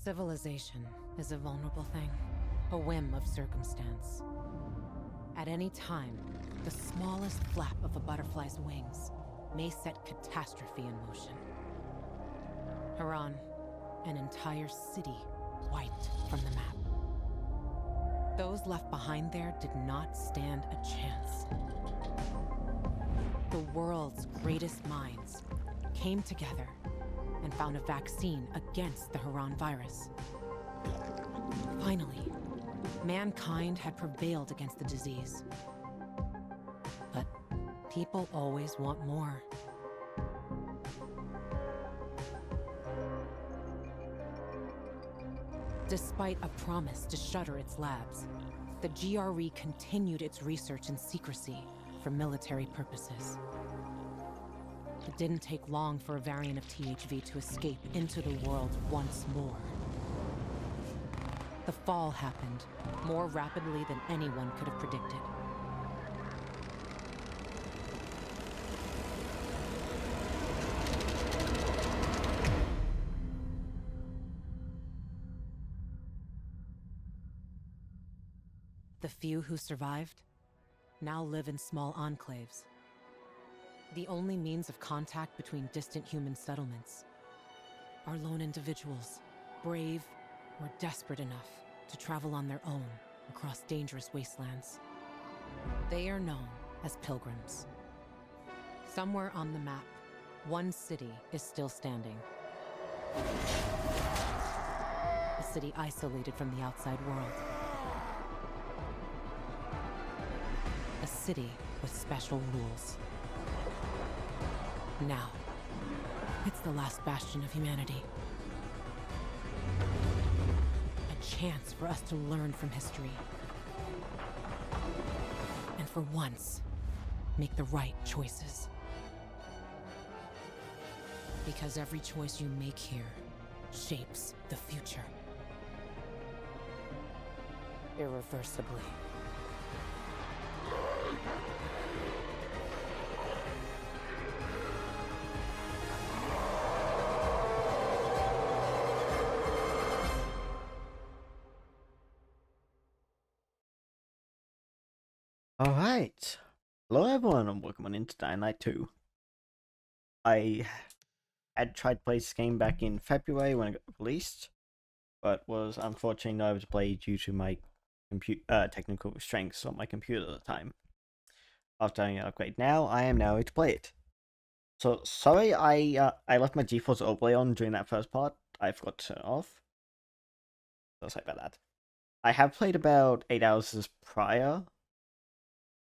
Civilization is a vulnerable thing, a whim of circumstance. At any time, the smallest flap of a butterfly's wings may set catastrophe in motion. Haran, an entire city wiped from the map. Those left behind there did not stand a chance. The world's greatest minds came together and found a vaccine against the Haran virus. Finally, mankind had prevailed against the disease. But people always want more. Despite a promise to shutter its labs, the GRE continued its research in secrecy for military purposes. It didn't take long for a variant of THV to escape into the world once more. The fall happened more rapidly than anyone could have predicted. The few who survived now live in small enclaves. The only means of contact between distant human settlements are lone individuals, brave or desperate enough to travel on their own across dangerous wastelands. They are known as pilgrims. Somewhere on the map, one city is still standing. A city isolated from the outside world. A city with special rules. Now, it's the last bastion of humanity. A chance for us to learn from history. And for once, make the right choices. Because every choice you make here shapes the future. Irreversibly. Alright. Hello everyone and welcome on into Dying Light 2. I had tried to play this game back in February when it got released, but was unfortunately not able to play due to my technical restraints on my computer at the time. After having an upgrade now, I am now able to play it. So, sorry I left my default overlay on during that first part. I forgot to turn it off. So sorry about that. I have played about 8 hours prior.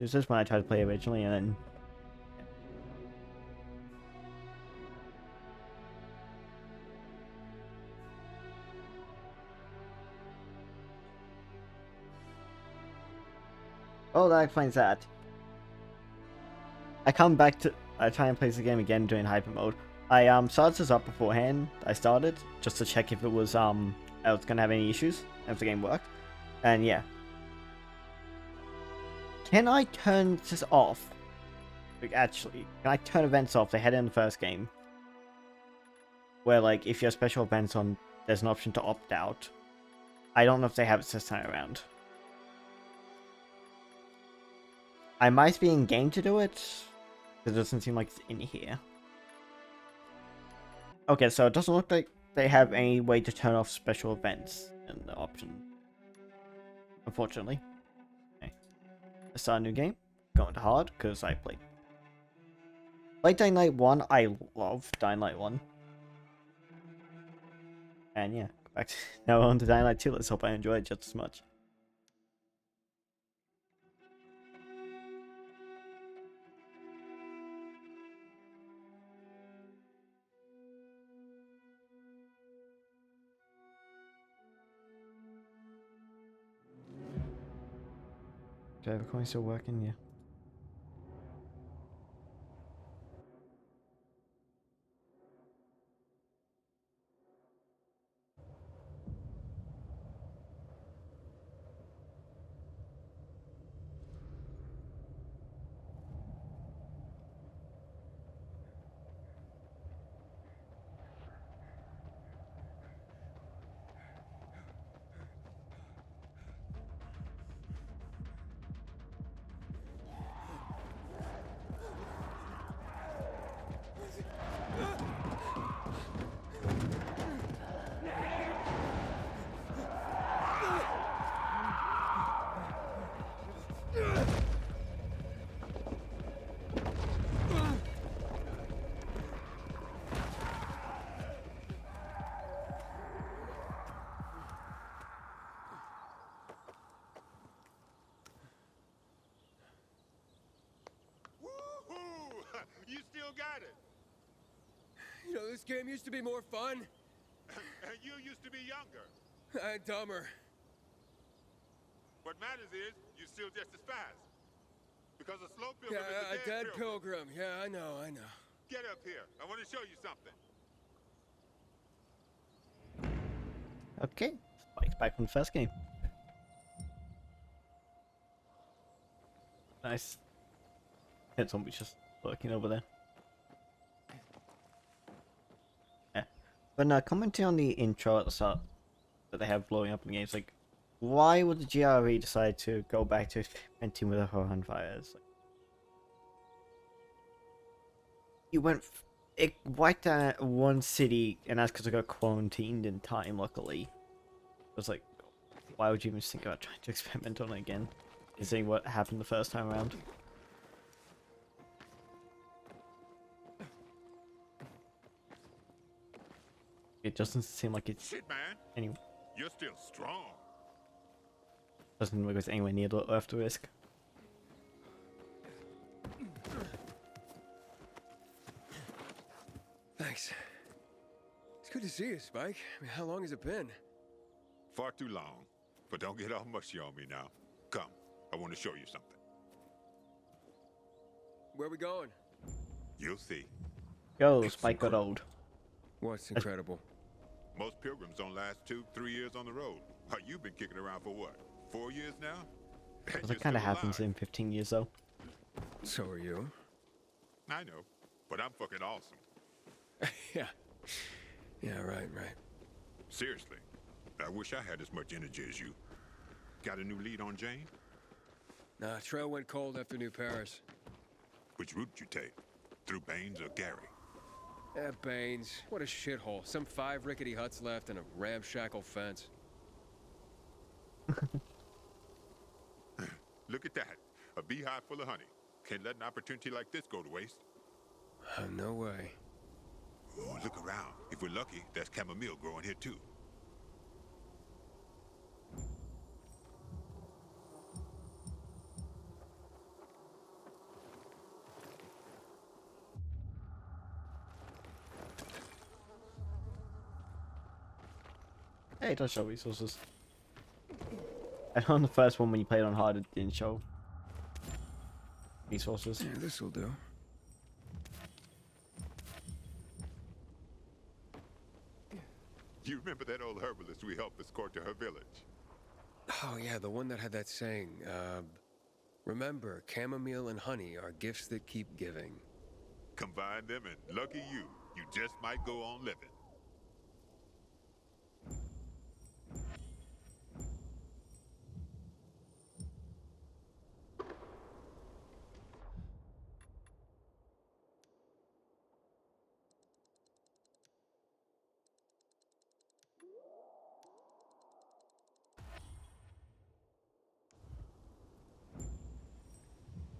This is when I tried to play originally, and then... Oh, that explains that. I try and play the game again during hyper mode. I started this up beforehand. I started just to check if it was I was gonna have any issues, if the game worked, and yeah. Can I turn this off? Like, actually, can I turn events off? They had it in the first game. Where, like, if you have special events on, there's an option to opt out. I don't know if they have it this time around. I might be in game to do it, because it doesn't seem like it's in here. Okay, so it doesn't look like they have any way to turn off special events in the option. Unfortunately. Okay. Let's start a new game. Going to hard, because I played Dying Light 1. I love Dying Light 1. And yeah, go back to now on to Dying Light 2. Let's hope I enjoy it just as much. Do I have a coin still working? Yeah. this game used to be more fun. And you used to be younger. And dumber. What matters is, you're still just as fast. Because a slow pilgrim is Yeah, a dead pilgrim. Yeah, I know. Get up here. I want to show you something. Okay, Spike's back from the first game. Nice. That zombie's just lurking over there. Yeah. But no, commenting on the intro at the start that they have blowing up in the games, like, why would the GRE decide to go back to experimenting with the Hohan fires? Like, you went, it wiped out one city, and that's because it got quarantined in time, luckily. It was like, why would you even think about trying to experiment on it again? Seeing what happened the first time around. It doesn't seem like it's Shit, man. any You're still strong. doesn't look like it's anywhere near the Earth to risk. Thanks. It's good to see you, Spike. I mean, how long has it been? Far too long. But don't get all mushy on me now. Come, I want to show you something. Where we going? You'll see. Go, Spike got old. What's incredible? Most pilgrims don't last 2-3 years on the road. You've been kicking around for what? 4 years now? That kind of happens in 15 years though. So are you. I know, but I'm fucking awesome. Yeah. Yeah, right. Seriously, I wish I had as much energy as you. Got a new lead on Jane? Nah, trail went cold after New Paris. Which route did you take? Through Baines or Gary? Baines. What a shithole. Some 5 rickety huts left and a ramshackle fence. Look at that. A beehive full of honey. Can't let an opportunity like this go to waste. No way. Oh, look around. If we're lucky, there's chamomile growing here too. Hey, it does show resources. And on the first one when you played on hard, it didn't show resources. Yeah, this'll do. You remember that old herbalist we helped escort to her village? Oh, yeah, the one that had that saying, remember, chamomile and honey are gifts that keep giving. Combine them and lucky you, you just might go on living.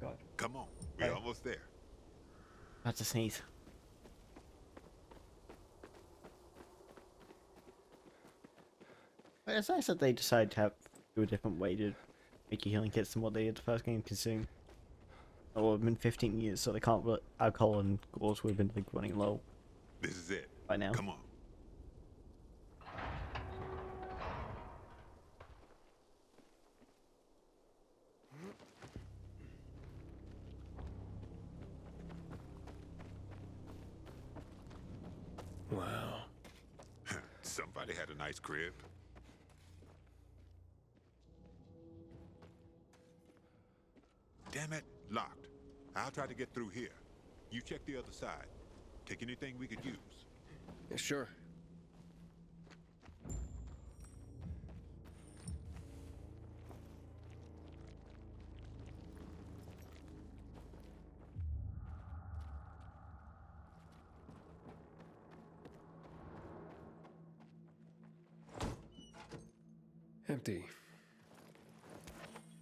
God. Come on, we're almost there. That's a sneeze. But it's nice that they decided to do a different way to make your healing kits than what they did the first game, considering it's been 15 years, so they can't alcohol and gauze would have been like running low This is it. by now. Come on. Wow. Somebody had a nice crib. Damn it, locked. I'll try to get through here. You check the other side. Take anything we could use. Yeah, sure. Empty.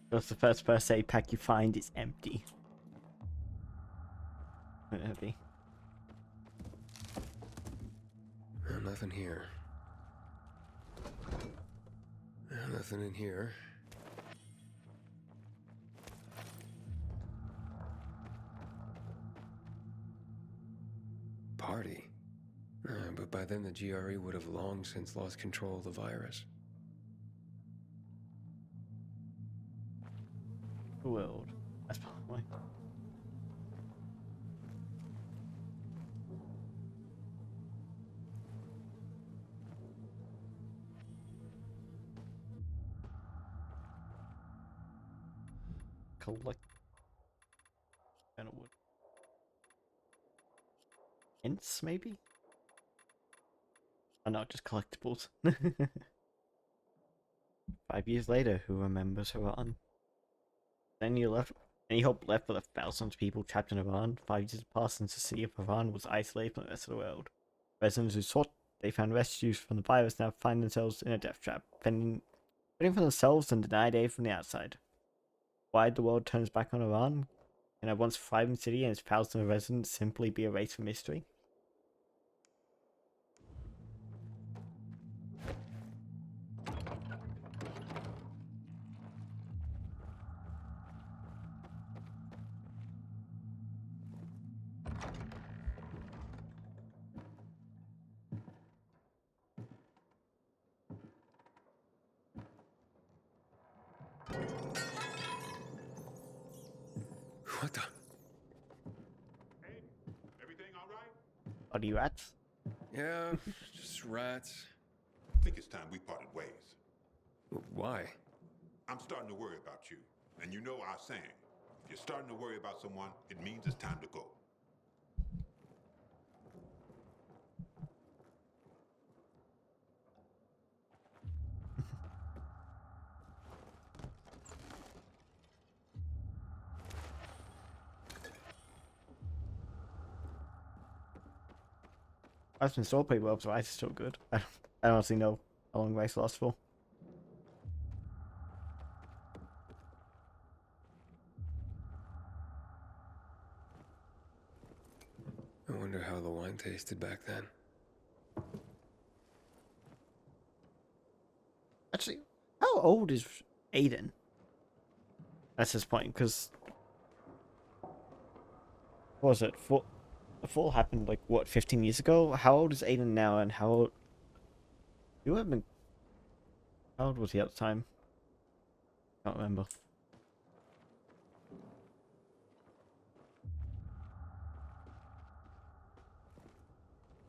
That's the first first aid pack you find is empty. Heavy. Nothing here. Nothing in here. Party. But by then the GRE would have long since lost control of the virus. The world. That's probably. Collect. Kind of wood. Hints, maybe? Oh no, just collectibles. 5 years later, who remembers Iran? Then you left. Any hope left for the thousands of people trapped in Iran? 5 years passed since the city of Iran was isolated from the rest of the world. Residents who thought they found refuge from the virus now find themselves in a death trap, fending for themselves and denied aid from the outside. Why the world turns back on Iran? Can a once thriving city and its thousands of residents simply be erased from history? What the? Hey, everything all right? Are you rats? Yeah, just rats. I think it's time we parted ways. Why? I'm starting to worry about you. And you know our saying. If you're starting to worry about someone, it means it's time to go. I've been still pretty well, so ice is still good. I don't honestly know how long ice lasts for. I wonder how the wine tasted back then. Actually, how old is Aiden? That's his point, because what was it? The fall happened like what, 15 years ago? How old is Aiden now, and how old? You have been. How old was he at the time? Can't remember.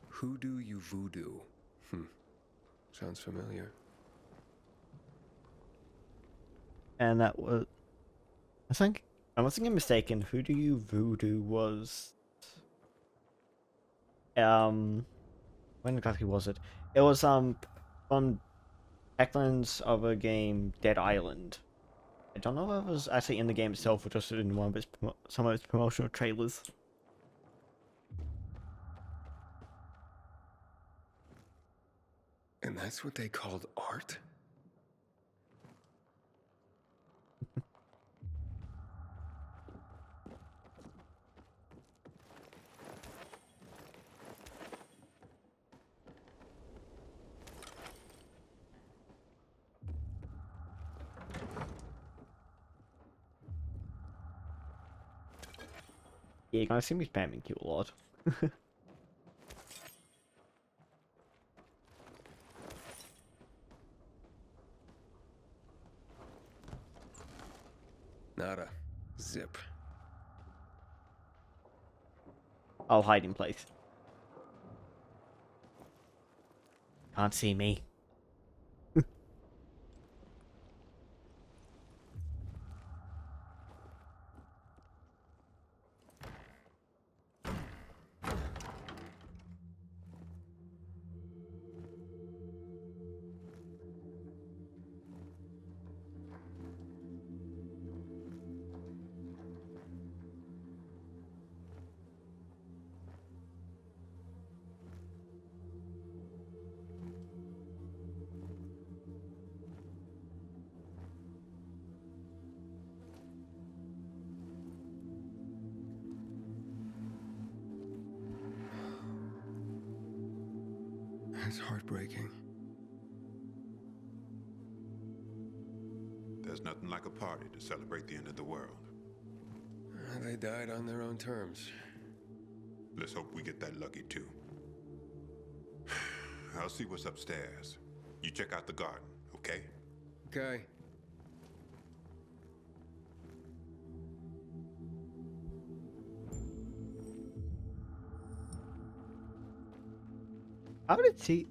Hoodoo you voodoo. Sounds familiar. And that was, I think, unless I'm mistaken, Who Do You Voodoo was, when exactly was it? It was, from Techland's other game, Dead Island. I don't know if it was actually in the game itself or just in one of its, some of its promotional trailers. And that's what they called art? Yeah, you guys see me spamming Q a lot. Nada. Zip. I'll hide in place. Can't see me. That's heartbreaking. There's nothing like a party to celebrate the end of the world. They died on their own terms. Let's hope we get that lucky too. I'll see what's upstairs. You check out the garden, okay? Okay. How did he?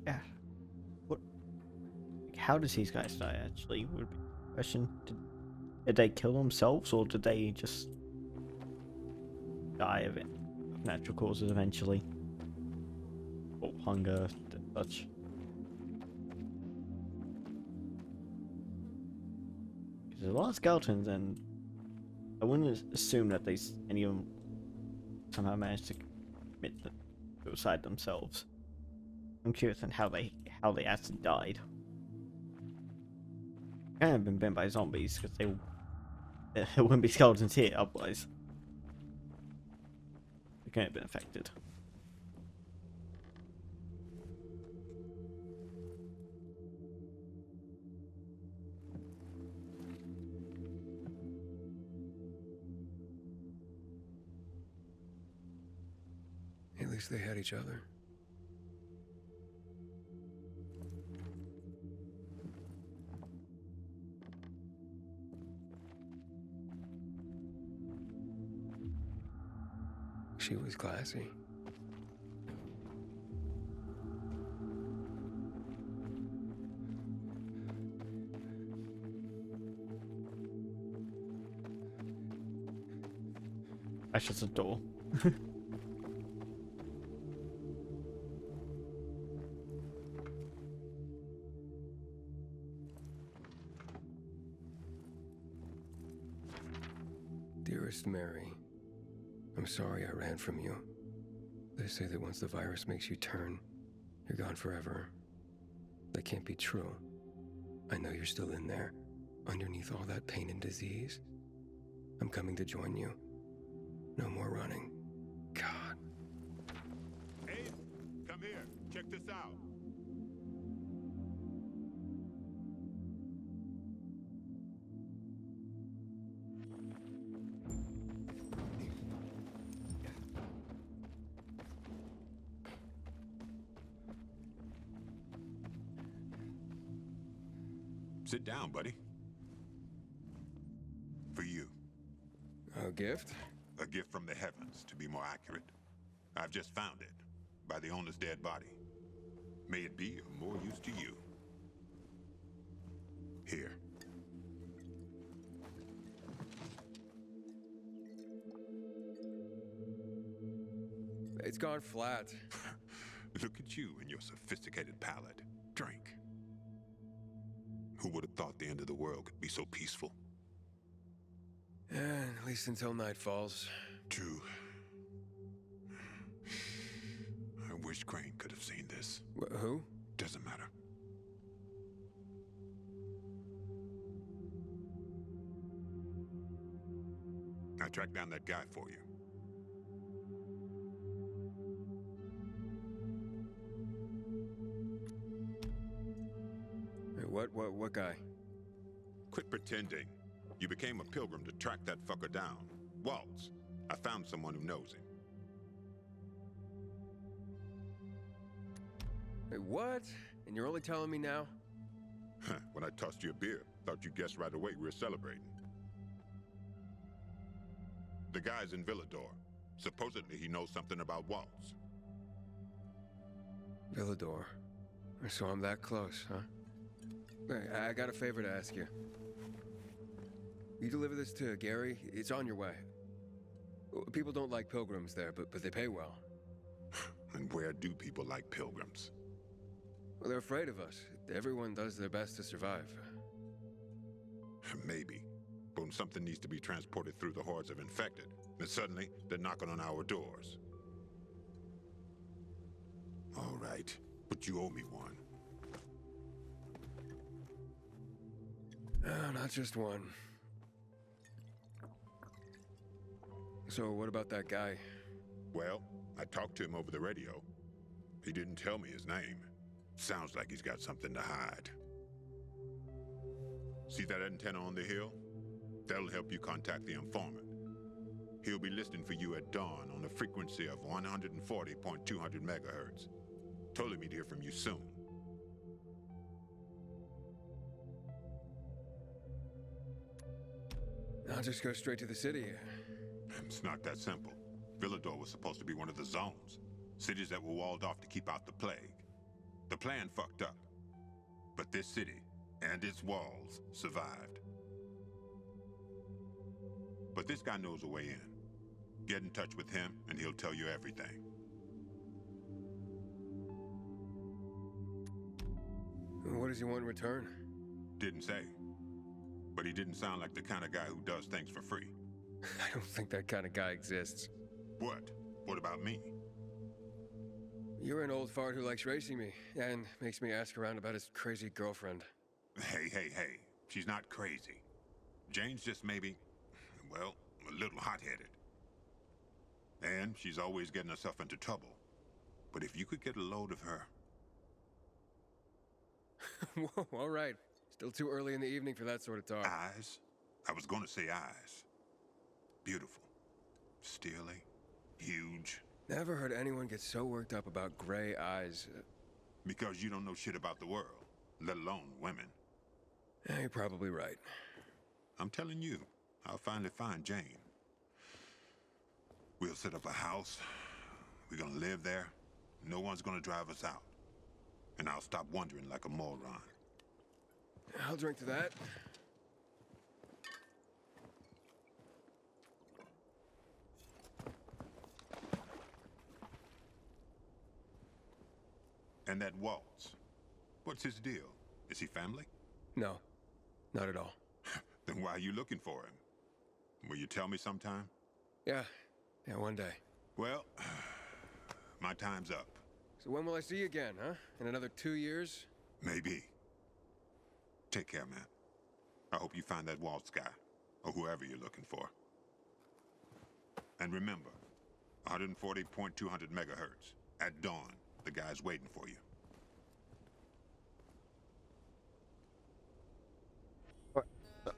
What? How did these guys die? Actually, would be the question. Did they kill themselves, or did they just die of it, of natural causes eventually, or hunger, and such? Because there's a lot of skeletons, and I wouldn't assume that any of them somehow managed to commit suicide themselves. I'm curious on how they actually died. Kind of been bitten by zombies because there wouldn't be skeletons here otherwise. They couldn't have been affected. At least they had each other. She was classy. That's just a door. Dearest Mary, I'm sorry I ran from you. They say that once the virus makes you turn, you're gone forever. That can't be true. I know you're still in there, underneath all that pain and disease. I'm coming to join you. No more running. God. Ace, come here. Check this out. Sit down, buddy. For you. A gift? A gift from the heavens, to be more accurate. I've just found it, by the owner's dead body. May it be of more use to you. Here. It's gone flat. Look at you and your sophisticated palate. Drink. Who would have thought the end of the world could be so peaceful? At least until night falls. True. I wish Crane could have seen this. Who? Doesn't matter. I tracked down that guy for you. What guy? Quit pretending. You became a pilgrim to track that fucker down. Waltz. I found someone who knows him. Wait, what? And you're only telling me now? When I tossed you a beer, thought you guessed right away we were celebrating. The guy's in Villador. Supposedly he knows something about Waltz. Villador. So I'm that close, huh? Hey, I got a favor to ask you. You deliver this to Gary, it's on your way. People don't like pilgrims there, but they pay well. And where do people like pilgrims? Well, they're afraid of us. Everyone does their best to survive. Maybe. But when something needs to be transported through the hordes of infected, then suddenly they're knocking on our doors. All right, but you owe me one. Not just one. So what about that guy? Well, I talked to him over the radio. He didn't tell me his name. Sounds like he's got something to hide. See that antenna on the hill? That'll help you contact the informant. He'll be listening for you at dawn on a frequency of 140.200 megahertz. Told him he'd hear from you soon. I'll just go straight to the city. It's not that simple. Villador was supposed to be one of the zones. Cities that were walled off to keep out the plague. The plan fucked up. But this city and its walls survived. But this guy knows a way in. Get in touch with him and he'll tell you everything. What does he want in return? Didn't say. But he didn't sound like the kind of guy who does things for free. I don't think that kind of guy exists. What? What about me? You're an old fart who likes racing me, and makes me ask around about his crazy girlfriend. Hey. She's not crazy. Jane's just maybe, well, a little hot-headed. And she's always getting herself into trouble. But if you could get a load of her... Whoa, all right. Still too early in the evening for that sort of talk. Eyes? I was going to say eyes. Beautiful. Steely. Huge. Never heard anyone get so worked up about gray eyes. Because you don't know shit about the world, let alone women. Yeah, you're probably right. I'm telling you, I'll finally find Jane. We'll set up a house. We're gonna live there. No one's gonna drive us out. And I'll stop wondering like a moron. I'll drink to that. And that Waltz, what's his deal? Is he family? No, not at all. Then why are you looking for him? Will you tell me sometime? Yeah, one day. Well, my time's up. So when will I see you again, huh? In another 2 years? Maybe. Take care, man. I hope you find that Waltz guy, or whoever you're looking for. And remember, 140.200 megahertz. At dawn, the guy's waiting for you.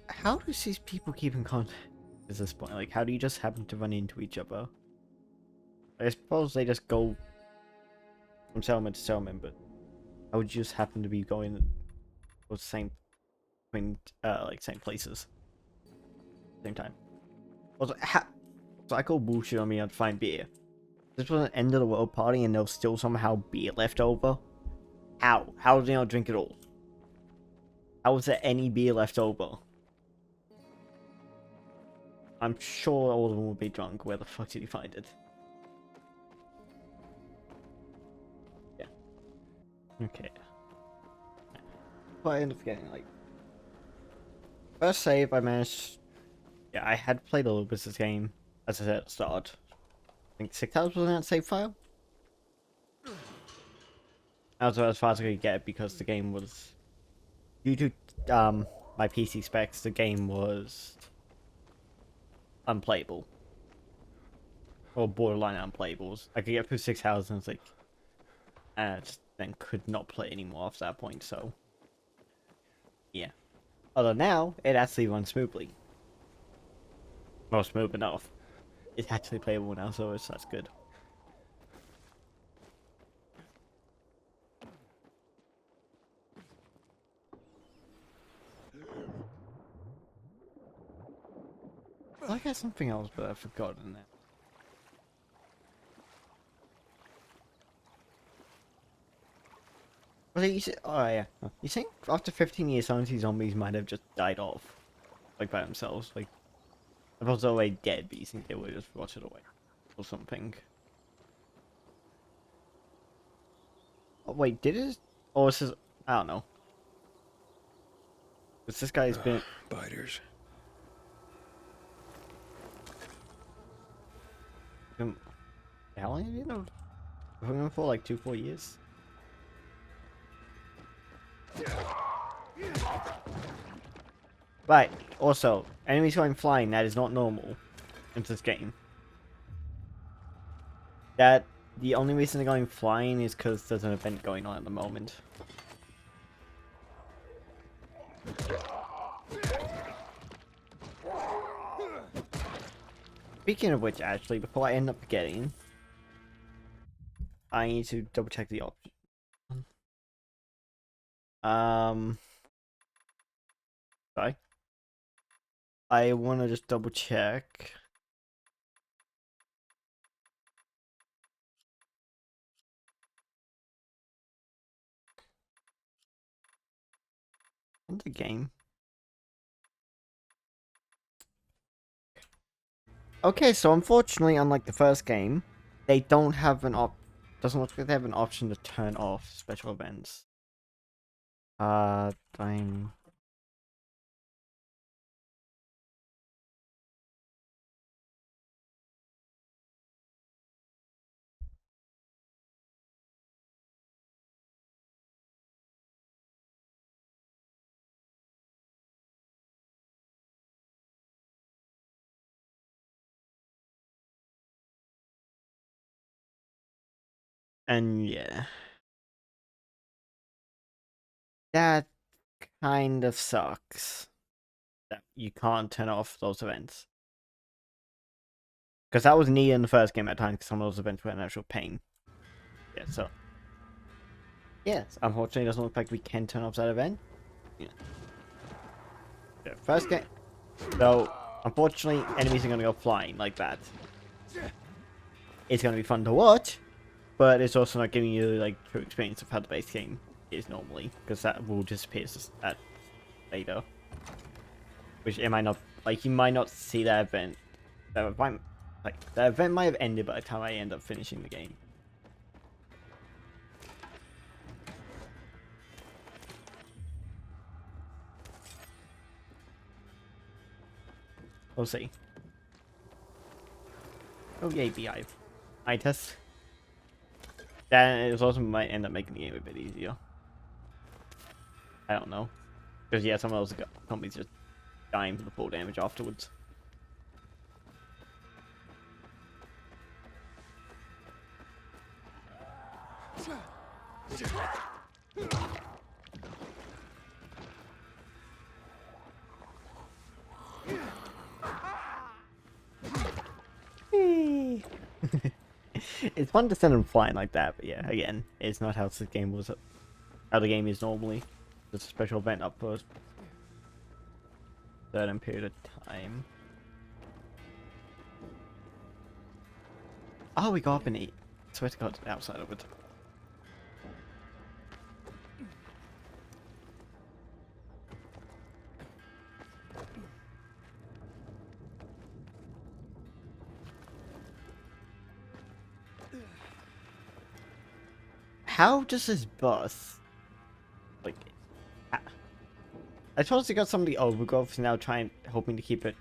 How do these people keep in contact at this point? Like, how do you just happen to run into each other? I suppose they just go from settlement to settlement, but how would you just happen to be going to the same, like, same places? Same time. Also, so I call bullshit on me on find beer. This was an end of the world party and there's still somehow beer left over? How? How did they not drink it all? How was there any beer left over? I'm sure all of them would be drunk. Where the fuck did he find it? Yeah. Okay. But I end up getting, like... First save, I managed... Yeah, I had played a little bit of this game, as I said at the start. I think 6 hours was in that save file? That was as far as I could get because the game was... Due to my PC specs, the game was... unplayable. Or borderline unplayable. I could get through 6 hours and it's like... I just then could not play anymore after that point, so... Yeah. Although now, it actually runs smoothly. Well, smooth enough. It's actually playable now, so that's good. I had something else, but I've forgotten that. Oh yeah. You think after 15 years, some of these zombies might have just died off, like by themselves? Like, if I was already dead, but you think they would just rotted away, or something? Oh wait, did it? Oh, this is I don't know. This guy's been Biters. How long have you been over for? Like 2-4 years? Right, also, enemies going flying, that is not normal in this game. That, the only reason they're going flying is because there's an event going on at the moment. Speaking of which, actually, before I end up forgetting, I need to double check the option. Sorry. I want to just double check. On the game. Okay, so unfortunately, unlike the first game, they don't have an doesn't look like they have an option to turn off special events. I'm... And yeah. That kind of sucks. That you can't turn off those events. Because that was neat in the first game at times, because some of those events were an actual pain. Yeah, so... Yes, unfortunately, it doesn't look like we can turn off that event. Yeah. The first game... So, unfortunately, enemies are going to go flying like that. It's going to be fun to watch, but it's also not giving you, like, true experience of how the base game is normally, because that will disappear at later. Which it might not... Like, you might not see that event. The event might have ended by the time I end up finishing the game. We'll see. Oh yay, BI. I test. That is also might end up making the game a bit easier. I don't know. Because yeah, some of those companies just dying for the full damage afterwards. It's fun to send them flying like that, but yeah, again, it's not how the game was. How the game is normally. It's a special event up for a certain period of time. Oh, we go up and eat. I swear to God, to the outside of it. How does this bus, like, I suppose they got some of the overgrowth now hoping to keep it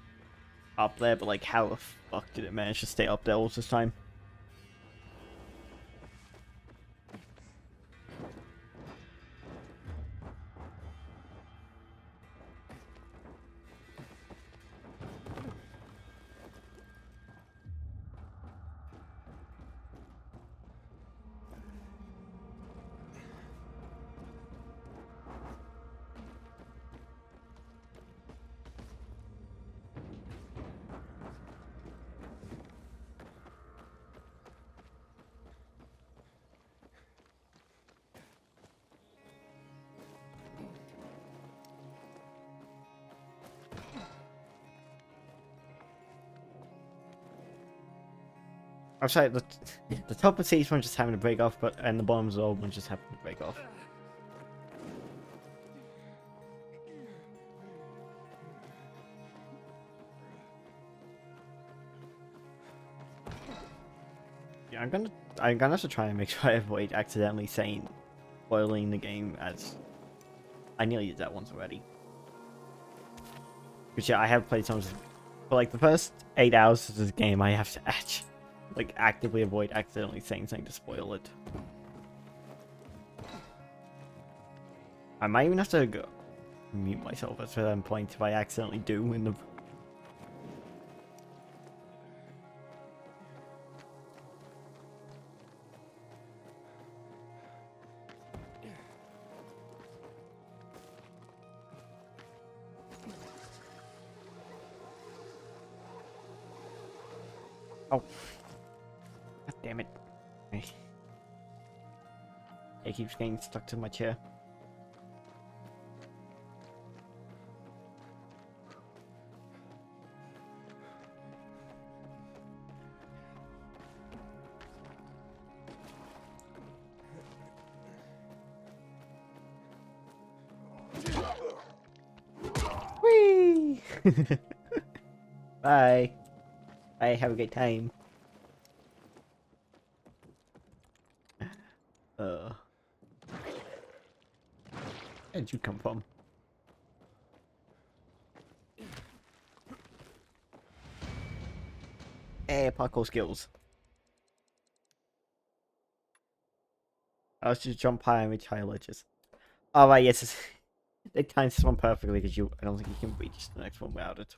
up there, but like, how the fuck did it manage to stay up there all this time? I'm sorry, the top of each one just having to break off, and the bottoms of the old one just having to break off. Yeah, I'm gonna have to try and make sure I avoid accidentally saying spoiling the game, as I nearly did that once already. Which yeah, I have played some, for like the first 8 hours of this game, I have to actively avoid accidentally saying something to spoil it. I might even have to go mute myself at certain point if I accidentally do in the... Oh. God damn it. It keeps getting stuck to my chair. Bye. Bye, have a great time. Where did you come from? Hey, parkour skills. I was just jump high and reach higher ledges. Oh right, yes, they timed this one perfectly because I don't think you can reach the next one without it.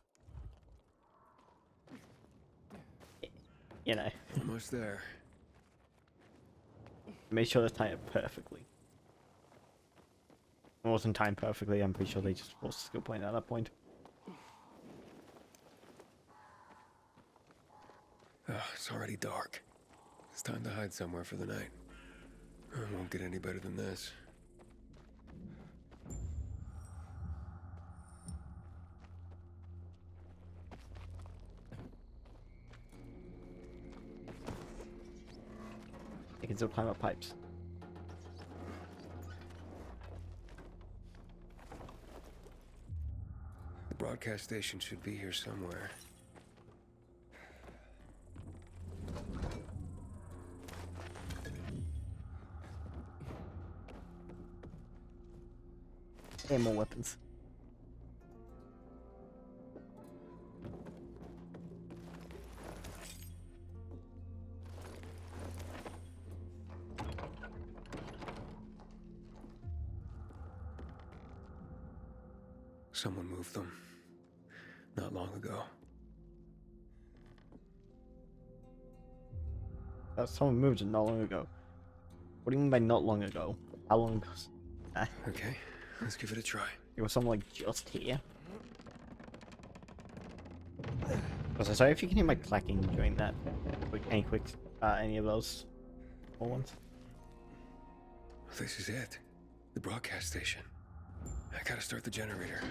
You know, Almost there. make sure they time it perfectly. It wasn't timed perfectly. I'm pretty sure they just forced a skill point at that point. It's already dark. It's time to hide somewhere for the night. It won't get any better than this. They can still climb up pipes. The broadcast station should be here somewhere. And more weapons. Someone moved them. Not long ago. Someone moved it not long ago. What do you mean by not long ago? How long ago? Okay, let's give it a try. It was someone like just here. Also, sorry if you can hear my clacking during that. Any of those small ones. This is it. The broadcast station. I gotta start the generator.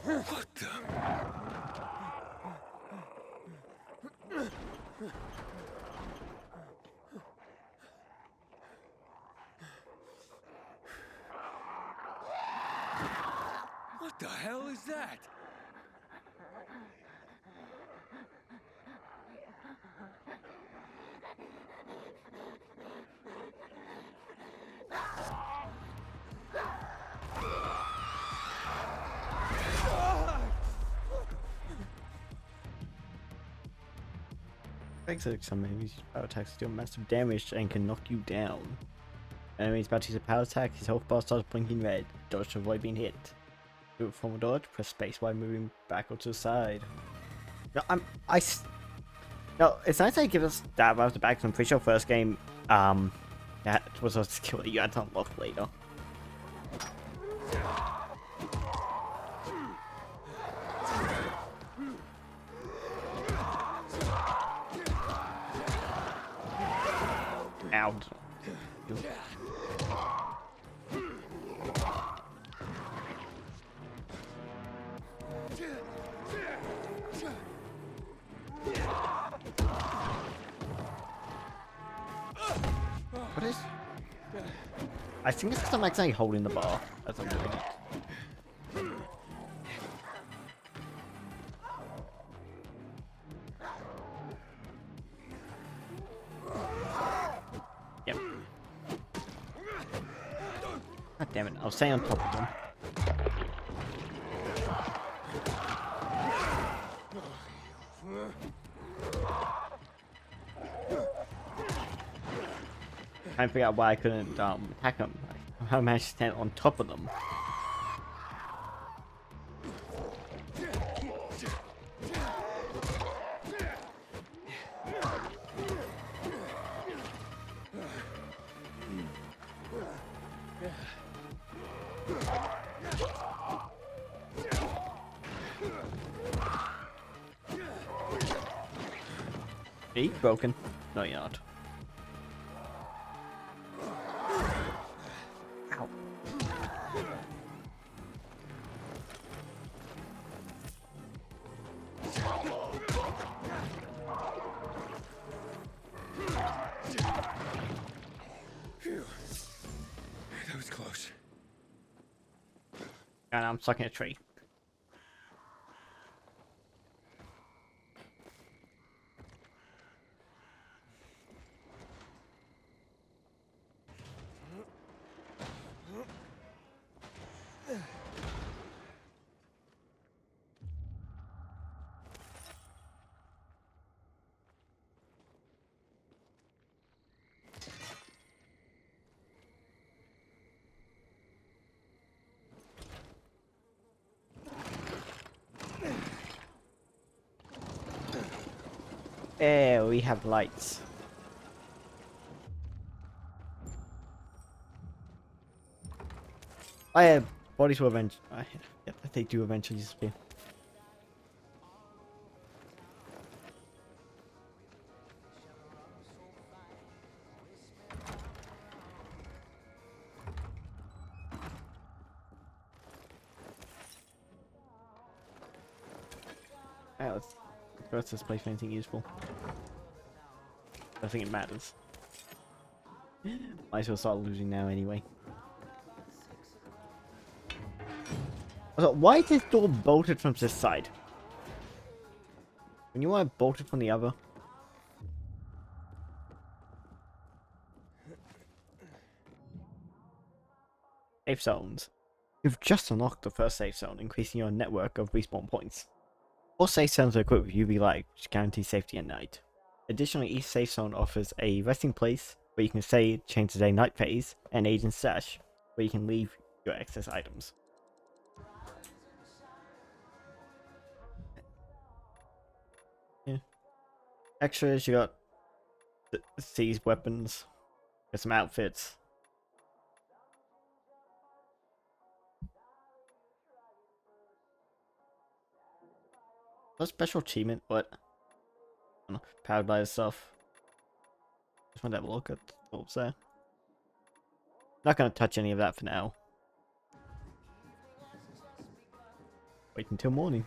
What the? What the hell is that? Some enemies use power attacks to deal massive damage and can knock you down. Enemies about to use a power attack, his health bar starts blinking red. Dodge to avoid being hit. Do it from a dodge, press space while moving back or to the side. No, no, it's nice they give us that right off the back, 'cause I'm pretty sure first game, that was a skill that you had to unlock later. Out. What is? I think it's because I'm accidentally holding the bar as I'm doing it. Yep. God damn it, I'll stay on top of them. Trying to figure out why I couldn't attack them. I managed to stand on top of them. Are you broken? No, you're not. Ow. Phew. That was close. And I'm stuck in a tree. There we have lights. I have bodies will eventually. Yeah, they do eventually disappear. Alright, let's go to this place for anything useful. I think it matters. Might as well start losing now anyway. Also, why is this door bolted from this side? When you want it bolted from the other? Safe zones. You've just unlocked the first safe zone, increasing your network of respawn points. All safe zones are equipped with UV light, which guarantees safety at night. Additionally, each safe zone offers a resting place, where you can stay, change the day-night phase, and agent stash, where you can leave your excess items. Yeah. Extras, you got seized weapons, got some outfits. A special achievement, but I don't know, powered by stuff. Just want to have a look at what was there. Not gonna touch any of that for now. Wait until morning.